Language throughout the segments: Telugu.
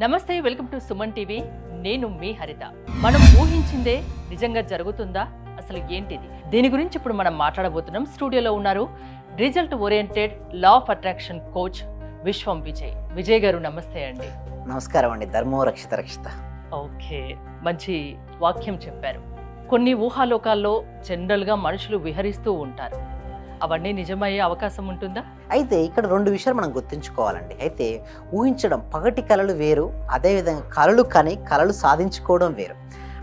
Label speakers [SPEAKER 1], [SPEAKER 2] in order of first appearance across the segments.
[SPEAKER 1] నమస్తే, వెల్కమ్ టు సుమన్ టీవీ. నేను మీ హరిత. మనం ఊహించిందే నిజంగా జరుగుతుందా, అసలు ఏంటిది, దీని గురించి ఇప్పుడు మనం మాట్లాడబోతున్నాం. స్టూడియోలో ఉన్నారు result oriented law of attraction coach విశ్వం విజయ్. విజయ్ గారు నమస్తే అండి.
[SPEAKER 2] నమస్కారం అండి. ధర్మో రక్షిత రక్షిత.
[SPEAKER 1] ఓకే, మంచి వాక్యం చెప్పారు. కొన్ని ఊహాలోకాల్లో జనరల్గా మనుషులు విహరిస్తూ ఉంటారు. అవన్నీ నిజమయ్యే అవకాశం ఉంటుందా?
[SPEAKER 2] అయితే ఇక్కడ రెండు విషయాలు మనం గుర్తుంచుకోవాలండి. అయితే ఊహించడం, పగటి కళలు వేరు, అదేవిధంగా కళలు కని కళలు సాధించుకోవడం వేరు.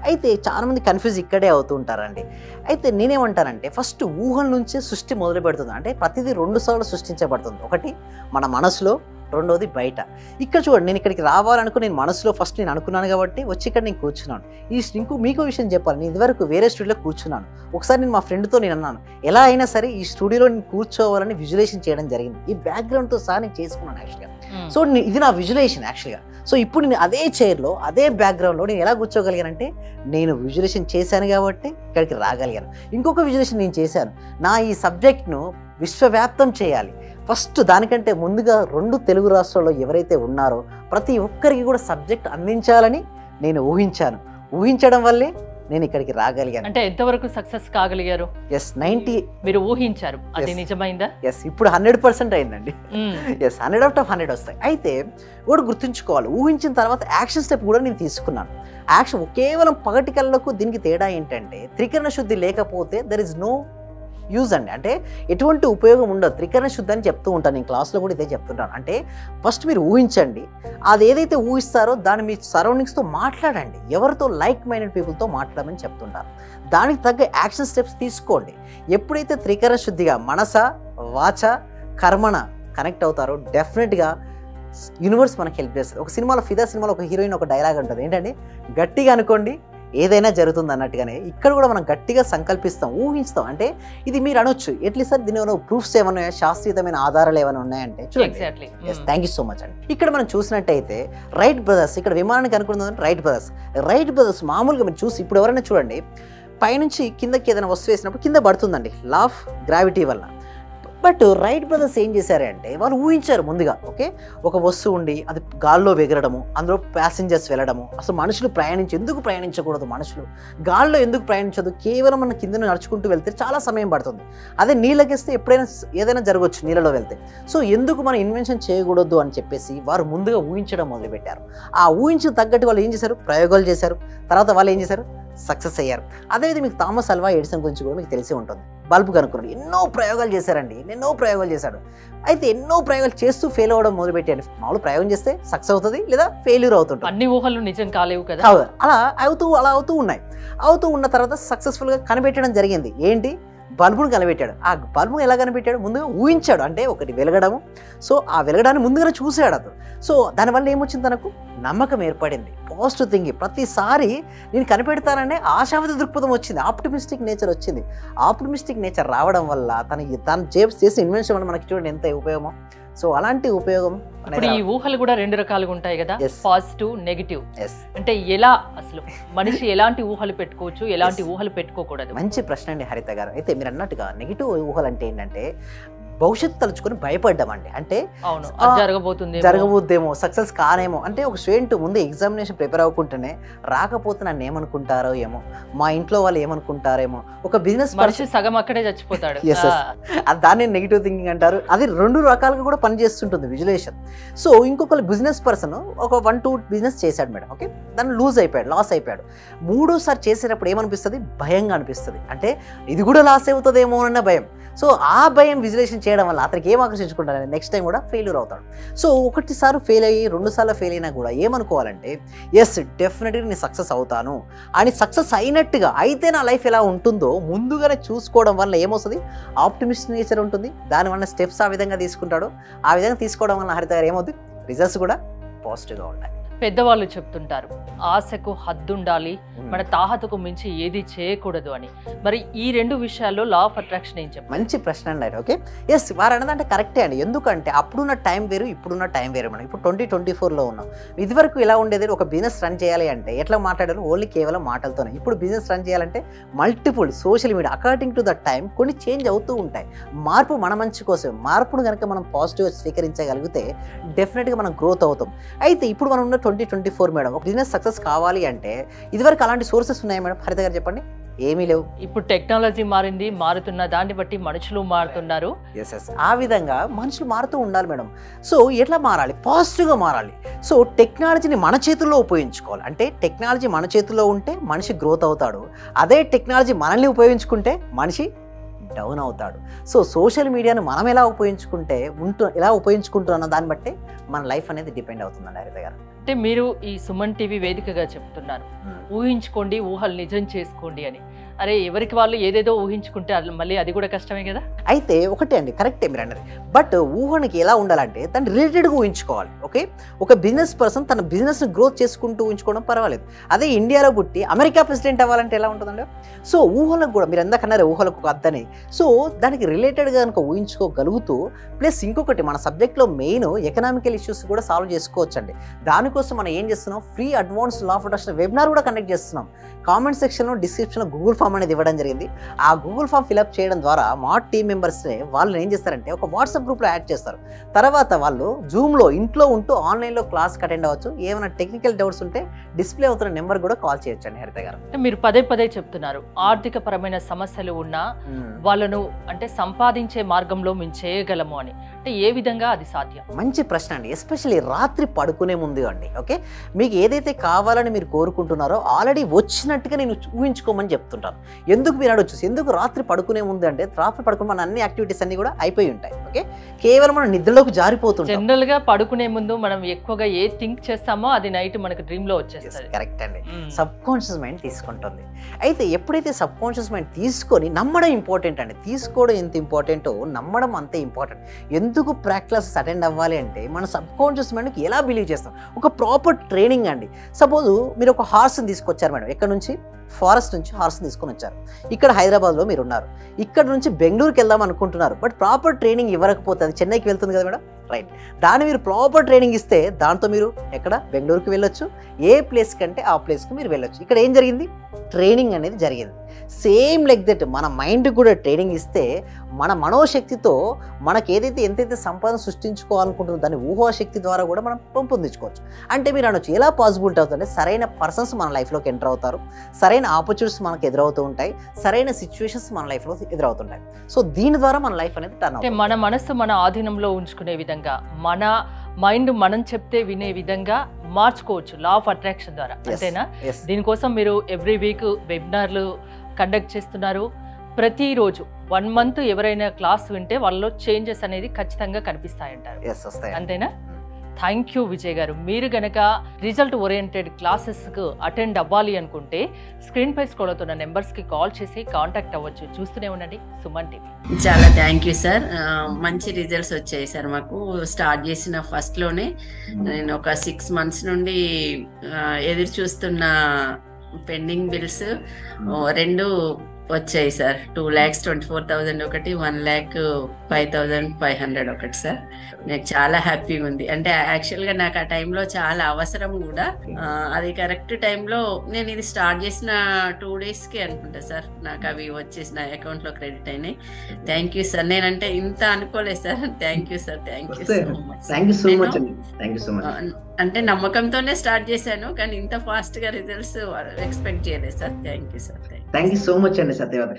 [SPEAKER 2] అయితే చాలామంది కన్ఫ్యూజ్ ఇక్కడే అవుతూ ఉంటారండి. అయితే నేనేమంటానంటే ఫస్ట్ ఊహల నుంచే సృష్టి మొదలు పెడుతుంది. అంటే ప్రతిదీ 2 సార్లు సృష్టించబడుతుంది. ఒకటి మన మనసులో, రెండోది బయట. ఇక్కడ చూడండి, నేను ఇక్కడికి రావాలనుకుని నేను మనసులో ఫస్ట్ నేను అనుకున్నాను కాబట్టి వచ్చి ఇక్కడ నేను కూర్చున్నాను. మీకు విషయం చెప్పాలి, నేను ఇదివరకు వేరే స్టూడియోలో కూర్చున్నాను. ఒకసారి నేను మా ఫ్రెండ్తో నేను అన్నాను, ఎలా అయినా సరే ఈ స్టూడియోలో నేను కూర్చోవాలని విజువలైజేషన్ చేయడం జరిగింది. ఈ బ్యాక్గ్రౌండ్తో సహా నేను చేసుకున్నాను యాక్చువల్గా. సో ఇది నా విజువలైజేషన్ యాక్చువల్గా. సో ఇప్పుడు నేను అదే చైర్లో, అదే బ్యాక్గ్రౌండ్లో నేను ఎలా కూర్చోగలిగానంటే నేను విజువలైజేషన్ చేశాను కాబట్టి ఇక్కడికి రాగలిగాను. ఇంకొక విజువలైజేషన్ నేను చేశాను, నా ఈ సబ్జెక్ట్ను విశ్వవ్యాప్తం చేయాలి. ఫస్ట్ దానికంటే ముందుగా 2 తెలుగు రాష్ట్రాల్లో ఎవరైతే ఉన్నారో ప్రతి ఒక్కరికి కూడా సబ్జెక్ట్ అందించాలని నేను ఊహించడం వల్లే నేను ఇక్కడికి రాగలిగాను.
[SPEAKER 1] అంటే ఎంతవరకు సక్సెస్ కాగలిగారు?
[SPEAKER 2] 90
[SPEAKER 1] మీరు ఊహించారు, అది నిజమైందా?
[SPEAKER 2] ఇప్పుడు 100% అయిందండి. 100 out of 100 వస్తాయి. అయితే కూడా గుర్తుంచుకోవాలి, ఊహించిన తర్వాత యాక్షన్ స్టెప్ కూడా నేను తీసుకున్నాను. యాక్షన్ కేవలం పగటి కళ్ళకు దీనికి తేడా ఏంటంటే త్రికరణ శుద్ధి లేకపోతే దెర్ ఇస్ నో యూజ్ అండి. అంటే ఎటువంటి ఉపయోగం ఉండదు. త్రికరణ శుద్ధి అని చెప్తూ ఉంటాను, నేను క్లాస్లో కూడా ఇదే చెప్తుంటాను. అంటే ఫస్ట్ మీరు ఊహించండి, అది ఏదైతే ఊహిస్తారో దాన్ని మీ సరౌండింగ్స్తో మాట్లాడండి. ఎవరితో లైక్ మైండెడ్ పీపుల్తో మాట్లాడమని చెప్తుంటారు. దానికి తగ్గ యాక్షన్ స్టెప్స్ తీసుకోండి. ఎప్పుడైతే త్రికరణ శుద్ధిగా మనస, వాచ, కర్మణ కనెక్ట్ అవుతారో డెఫినెట్గా యూనివర్స్ మనకి హెల్ప్ చేస్తుంది. ఒక సినిమాలో, ఫిదా సినిమాలో ఒక హీరోయిన్ ఒక డైలాగ్ ఉంటుంది ఏంటంటే, గట్టిగా అనుకోండి ఏదైనా జరుగుతుంది అన్నట్టుగానే ఇక్కడ కూడా మనం గట్టిగా సంకల్పిస్తాం, ఊహిస్తాం. అంటే ఇది మీరు అనొచ్చు, ఎట్లీస్ట్ సార్ దీని ఏమైనా ప్రూఫ్స్ ఏమైనా ఉన్నాయా, శాస్త్రీయమైన ఆధారాలు ఏమైనా ఉన్నాయంటే చూడండి. థ్యాంక్ యూ సో మచ్ అండి. ఇక్కడ మనం చూసినట్టయితే రైట్ బ్రదర్స్, ఇక్కడ విమానానికి అనుకుంటుందంటే రైట్ బ్రదర్స్ మామూలుగా మీరు చూసి ఇప్పుడు ఎవరైనా చూడండి, పైనుంచి కిందకి ఏదైనా వస్తువు వేసినప్పుడు కింద పడుతుందండి లా ఆఫ్ గ్రావిటీ వల్ల. బట్ రైట్ బ్రదర్స్ ఏం చేశారంటే వాళ్ళు ఊహించారు ముందుగా. ఓకే, ఒక వస్తువు ఉండి అది గాల్లో ఎగరడము, అందులో ప్యాసింజర్స్ వెళ్ళడము. అసలు మనుషులు ఎందుకు ప్రయాణించకూడదు, మనుషులు గాల్లో ఎందుకు ప్రయాణించదు, కేవలం మన కింద నడుచుకుంటూ వెళ్తే చాలా సమయం పడుతుంది. అదే నీళ్ళకేస్తే ఎప్పుడైనా ఏదైనా జరగవచ్చు నీళ్ళలో వెళ్తే. సో ఎందుకు మనం ఇన్వెన్షన్ చేయకూడదు అని చెప్పేసి వారు ముందుగా ఊహించడం మొదలుపెట్టారు. ఆ ఊహించిన తగ్గట్టు వాళ్ళు ఏం చేశారు, ప్రయోగాలు చేశారు. తర్వాత వాళ్ళు ఏం చేశారు, సక్సెస్ అయ్యారు. అదేవిధంగా మీకు థామస్ అల్వా ఎడిసన్ గురించి కూడా మీకు తెలిసి ఉంటుంది. బల్బు కనుక్కున్నాడు, ఎన్నో ప్రయోగాలు చేశారండి, అయితే ఎన్నో ప్రయోగాలు చేస్తూ ఫెయిల్ అవ్వడం మొదలుపెట్టాడు. మామూలు ప్రయోగం చేస్తే సక్సెస్ అవుతుంది లేదా ఫెయిల్యూర్ అవుతుంటుంది.
[SPEAKER 1] అన్ని ఊహలు నిజం కాలేవు కదా.
[SPEAKER 2] అలా అవుతూ ఉన్న తర్వాత సక్సెస్ఫుల్గా కనిపెట్టడం జరిగింది. ఏంటి, బల్బును కనిపెట్టాడు. ఆ బల్బును ఎలా కనిపెట్టాడు, ముందుగా ఊహించాడు. అంటే ఒకటి వెలగడము. సో ఆ వెలగడాన్ని ముందుగానే చూసాడు అతను. సో దానివల్ల ఏమొచ్చింది, తనకు నమ్మకం ఏర్పడింది, పాజిటివ్ థింకింగ్. ప్రతిసారి నేను కనిపెడతాననే ఆశావాది దృక్పథం వచ్చింది, ఆప్టిమిస్టిక్ నేచర్ వచ్చింది. ఆప్టిమిస్టిక్ నేచర్ రావడం వల్ల తను చేసిన ఇన్వెన్షన్ వల్ల మనకి చూడండి ఎంత ఉపయోగమో. సో అలాంటి ఉపయోగం.
[SPEAKER 1] ఇప్పుడు ఈ ఊహలు కూడా 2 రకాలుగా ఉంటాయి కదా, పాజిటివ్, నెగిటివ్. అంటే ఎలా, అసలు మనిషి ఎలాంటి ఊహలు పెట్టుకోవచ్చు, ఎలాంటి ఊహలు పెట్టుకోకూడదు?
[SPEAKER 2] మంచి ప్రశ్న అండి హరిత గారు. అయితే మీరు అన్నట్టుగా నెగిటివ్ ఊహలు అంటే ఏంటంటే భవిష్యత్తు తలుచుకొని భయపడ్డామండి. అంటే జరగబోద్దేమో, సక్సెస్ కానేమో. అంటే ఒక స్టూడెంట్ ముందు ఎగ్జామినేషన్ ప్రిపేర్ అవ్వకుంటేనే రాకపోతే నన్ను ఏమనుకుంటారో ఏమో, మా ఇంట్లో వాళ్ళు ఏమనుకుంటారేమో. ఒక బిజినెస్
[SPEAKER 1] మనిషి సగం అక్కడే చచ్చిపోతాడు.
[SPEAKER 2] దాన్ని నెగిటివ్ థింకింగ్ అంటారు. అది 2 రకాలుగా కూడా పనిచేస్తుంటుంది విజువలైజేషన్. సో ఇంకొకరు బిజినెస్ పర్సన్ ఒక 1-2 బిజినెస్ చేశాడు మేడం. ఓకే, దాన్ని లాస్ అయిపోయాడు. 3ోసారి చేసేటప్పుడు ఏమనిపిస్తుంది, భయంగా అనిపిస్తుంది. అంటే ఇది కూడా లాస్ అవుతుందేమో అన్న భయం. సో ఆ భయం విజువలైజేషన్ చేయడం వల్ల అతనికి ఏం ఆకర్షించుకుంటాడు, నెక్స్ట్ టైం కూడా ఫెయిల్యూర్ అవుతాడు. సో 1 సారి ఫెయిల్ అయ్యి 2 సార్లు ఫెయిల్ అయినా కూడా ఏమనుకోవాలంటే, ఎస్ డెఫినెట్గా నేను సక్సెస్ అవుతాను అని, సక్సెస్ అయినట్టుగా అయితే నా లైఫ్ ఎలా ఉంటుందో ముందుగానే చూసుకోవడం వల్ల ఏమవుతుంది, ఆప్టిమిస్టిక్ నేచర్ ఉంటుంది. దానివల్ల స్టెప్స్ ఆ విధంగా తీసుకుంటాడు. ఆ విధంగా తీసుకోవడం వల్ల హరిత గారు ఏమవుతుంది, రిజల్ట్స్ కూడా పాజిటివ్గా ఉంటాయి.
[SPEAKER 1] పెద్దవాళ్ళు చెప్తుంటారు, ఆశకు హద్దుండాలి, మన తాహతకు మించి ఏది చేయకూడదు అని. మరి ఈ 2 విషయాల్లో లా ఆఫ్ అట్రాక్షన్ ఏం చెప్పారు?
[SPEAKER 2] మంచి ప్రశ్న అండి. ఓకే, ఎస్ వారు అన్నదంటే కరెక్టే అండి. ఎందుకంటే అప్పుడున్న టైం వేరు, ఇప్పుడున్న టైం వేరు. మనం ఇప్పుడు 2024లో ఉన్నాం. ఇదివరకు ఎలా ఉండేది, ఒక బిజినెస్ రన్ చేయాలి అంటే ఎట్లా మాట్లాడారు, ఓన్లీ కేవలం మాటలతోనే. ఇప్పుడు బిజినెస్ రన్ చేయాలంటే multiple social media, according to the time కొన్ని చేంజ్ అవుతూ ఉంటాయి. మార్పు మన మంచి కోసం. మార్పును కనుక మనం పాజిటివ్గా స్వీకరించగలిగితే డెఫినెట్గా మనం గ్రోత్ అవుతాం. అయితే ఇప్పుడు మనం ఉన్న 2024 మేడం ఒక బిజినెస్ సక్సెస్ కావాలి అంటే ఇదివరకు అలాంటి సోర్సెస్ ఉన్నాయి మేడం? హరిత గారు చెప్పండి. ఏమీ లేవు.
[SPEAKER 1] ఇప్పుడు టెక్నాలజీ మారింది, మారుతున్న దాన్ని బట్టి మనుషులు మారుతున్నారు.
[SPEAKER 2] ఆ విధంగా మనుషులు మారుతూ ఉండాలి మేడం. సో ఎట్లా మారాలి? పాజిటివ్గా మారాలి. సో టెక్నాలజీని మన చేతుల్లో ఉపయోగించుకోవాలి. అంటే టెక్నాలజీ మన చేతుల్లో ఉంటే మనిషి గ్రోత్ అవుతాడు. అదే టెక్నాలజీ మనల్ని ఉపయోగించుకుంటే మనిషి డౌన్ అవుతాడు. సో సోషల్ మీడియాను మనం ఎలా ఉపయోగించుకుంటున్న దాన్ని బట్టి మన లైఫ్ అనేది డిపెండ్ అవుతుందండి హరిత గారు.
[SPEAKER 1] అంటే మీరు ఈ సుమన్ టీవీ వేదికగా చెప్తున్నారు, ఊహించుకోండి, ఊహలు నిజం చేసుకోండి అని. అరే ఎవరికి వాళ్ళు ఏదేదో ఊహించుకుంటే మళ్ళీ అది కూడా కష్టమే కదా.
[SPEAKER 2] అయితే ఒకటే అండి, కరెక్టే మీరు అన్నది. బట్ ఊహనికి ఎలా ఉండాలంటే దాన్ని రిలేటెడ్గా ఊహించుకోవాలి. ఓకే, ఒక బిజినెస్ పర్సన్ తన బిజినెస్ని గ్రోత్ చేసుకుంటూ ఊహించుకోవడం పర్వాలేదు. అదే ఇండియాలో పుట్టి అమెరికా ప్రెసిడెంట్ అవ్వాలంటే ఎలా ఉంటుందండి? సో ఊహలకు కూడా మీరు ఎందాకన్నారు ఊహలకు ఒక అద్దని. సో దానికి రిలేటెడ్గా కనుక ఊహించుకోగలుగుతూ ప్లస్ ఇంకొకటి మన సబ్జెక్ట్లో మెయిన్ ఎకనామికల్ ఇష్యూస్ కూడా సాల్వ్ చేసుకోవచ్చండి. దానికోసం మనం ఏం చేస్తున్నాం, free advance law of attraction webinar కూడా కండక్ట్ చేస్తున్నాం. కామెంట్ సెక్షన్లో డిస్క్రిప్షన్లో గూగుల్ ఫామ్ అనేది ఇవ్వడం జరిగింది. ఆ గూగుల్ ఫామ్ ఫిల్అప్ చేయడం ద్వారా మా టీమ్ మెంబర్స్ని వాళ్ళు ఏం చేస్తారంటే ఒక వాట్సాప్ గ్రూప్లో యాడ్ చేస్తారు. తర్వాత వాళ్ళు జూమ్లో ఇంట్లో ఉంటూ ఆన్లైన్లో క్లాస్కి అటెండ్ అవ్వచ్చు. ఏమైనా టెక్నికల్ డౌట్స్ ఉంటే డిస్ప్లే అవుతున్న నెంబర్ కూడా కాల్ చేయొచ్చు అండి హరిత గారు.
[SPEAKER 1] మీరు పదే పదే చెప్తున్నారు ఆర్థిక పరమైన సమస్యలు ఉన్నా వాళ్ళను అంటే సంపాదించే మార్గంలో మేము చేయగలము అని. అంటే ఏ విధంగా అది సాధ్యం?
[SPEAKER 2] మంచి ప్రశ్న అండి. ఎస్పెషల్లీ రాత్రి పడుకునే ముందు అండి. ఓకే, మీకు ఏదైతే కావాలని మీరు కోరుకుంటున్నారో ఆల్రెడీ వచ్చినట్టుగా నేను ఊహించుకోమని చెప్తుంటాను. ఎందుకు మీరు అడగచ్చు, ఎందుకు రాత్రి పడుకునే ముందు అంటే రాత్రి పడుకుని మన అన్ని యాక్టివిటీస్ అన్ని కూడా అయిపోయి ఉంటాయి. ఓకే, కేవలం మనం నిద్రలోకి జారిపోతుంటాం.
[SPEAKER 1] జనరల్ గా పడుకునే ముందు మనం ఎక్కువగా ఏ థింక్ చేస్తామో అది నైట్ మనకి డ్రీమ్ లో వచ్చేస్తుంది.
[SPEAKER 2] కరెక్ట్ అండి, సబ్ కాన్షియస్ మైండ్ తీసుకుంటుంది. అయితే ఎప్పుడైతే సబ్ కాన్షియస్ మైండ్ తీసుకొని నమ్మడం ఇంపార్టెంట్ అండి. తీసుకోవడం ఎంత ఇంపార్టెంటో నమ్మడం అంతే ఇంపార్టెంట్. ఎందుకు ప్రాక్టీస్ క్లాసెస్ అటెండ్ అవ్వాలి అంటే మన సబ్ కాన్షియస్ మైండ్కి ఎలా బిలీవ్ చేస్తాం, ఒక ప్రాపర్ ట్రైనింగ్ అండి. సపోజ్ మీరు ఒక హార్స్ని తీసుకొచ్చారు మేడం, ఎక్కడ నుంచి, ఫారెస్ట్ నుంచి హార్స్ని తీసుకొని వచ్చారు. ఇక్కడ హైదరాబాద్లో మీరు ఉన్నారు, ఇక్కడ నుంచి బెంగళూరుకి వెళ్దాం అనుకుంటున్నారు. బట్ ప్రాపర్ ట్రైనింగ్ ఇవ్వకపోతే అది చెన్నైకి వెళ్తుంది కదా మేడం, రైట్? దాన్ని మీరు ప్రాపర్ ట్రైనింగ్ ఇస్తే దాంతో మీరు ఎక్కడ బెంగళూరుకి వెళ్ళొచ్చు, ఏ ప్లేస్ కంటే ఆ ప్లేస్కి మీరు వెళ్ళొచ్చు. ఇక్కడ ఏం జరిగింది, ట్రైనింగ్ అనేది జరిగింది. సేమ్ లైక్ దట్ మన మైండ్కి కూడా ట్రైనింగ్ ఇస్తే మన మనోశక్తితో మనకు ఏదైతే ఎంతైతే సంపాదన సృష్టించుకోవాలనుకుంటుందో దాన్ని ఊహాశక్తి ద్వారా కూడా మనం పెంపొందించుకోవచ్చు. అంటే మీరు అనొచ్చు ఎలా పాసిబిలిటీ అవుతుంది, సరైన పర్సన్స్ మన లైఫ్లోకి ఎంటర్ అవుతారు, సరైన ఆపర్చునిటీస్ మనకు ఎదురవుతూ ఉంటాయి, సరైన సిచ్యువేషన్స్ మన లైఫ్లో ఎదురవుతుంటాయి. సో దీని ద్వారా మన లైఫ్ అనేది టర్న్ అవుతుంది.
[SPEAKER 1] మన మనసు మన ఆధీనంలో ఉంచుకునే విధంగా, మన మైండ్ మనం చెప్తే వినే విధంగా మార్చుకోవచ్చు లా ఆఫ్ అట్రాక్షన్ ద్వారా, అంతేనా? దీనికోసం మీరు ఎవ్రీ వీక్ వెబినార్లు కండక్ట్ చేస్తున్నారు. ప్రతిరోజు 1 month ఎవరైనా క్లాస్ వింటే వాళ్ళలో చేంజెస్ అనేది ఖచ్చితంగా కనిపిస్తాయంటారు, అంతేనా? థ్యాంక్ యూ విజయ్ గారు. మీరు గనక రిజల్ట్ ఓరియంటెడ్ క్లాసెస్కు అటెండ్ అవ్వాలి అనుకుంటే స్క్రీన్ పై స్క్రోల్ అవుతున్న నెంబర్స్కి కాల్ చేసి కాంటాక్ట్ అవ్వచ్చు. చూస్తూనే ఉండండి సుమన్ టీవీ.
[SPEAKER 3] చాలా థ్యాంక్ యూ సార్. మంచి రిజల్ట్స్ వచ్చాయి సార్. మాకు స్టార్ట్ చేసిన ఫస్ట్లోనే నేను ఒక 6 months నుండి ఎదురు చూస్తున్న పెండింగ్ బిల్స్ 2 వచ్చాయి సార్. 2,24,000 ఒకటి, 1,05,500 ఒకటి సార్. నాకు చాలా హ్యాపీగా ఉంది. అంటే యాక్చువల్గా నాకు ఆ టైంలో చాలా అవసరం కూడా. అది కరెక్ట్ టైంలో నేను ఇది స్టార్ట్ చేసిన 2 daysకి అనుకుంటా సార్ నాకు అవి వచ్చేసి నా అకౌంట్లో క్రెడిట్ అయినాయి. Thank you sir. నేనంటే ఇంత అనుకోలేదు sir. Thank you sir. Thank you so much. అంటే నమ్మకంతోనే స్టార్ట్ చేశాను, కానీ ఇంత ఫాస్ట్గా రిజల్ట్స్ ఎక్స్పెక్ట్ చేయలేదు sir. Thank you sir.
[SPEAKER 2] Thank you so much అండి సత్యవతి.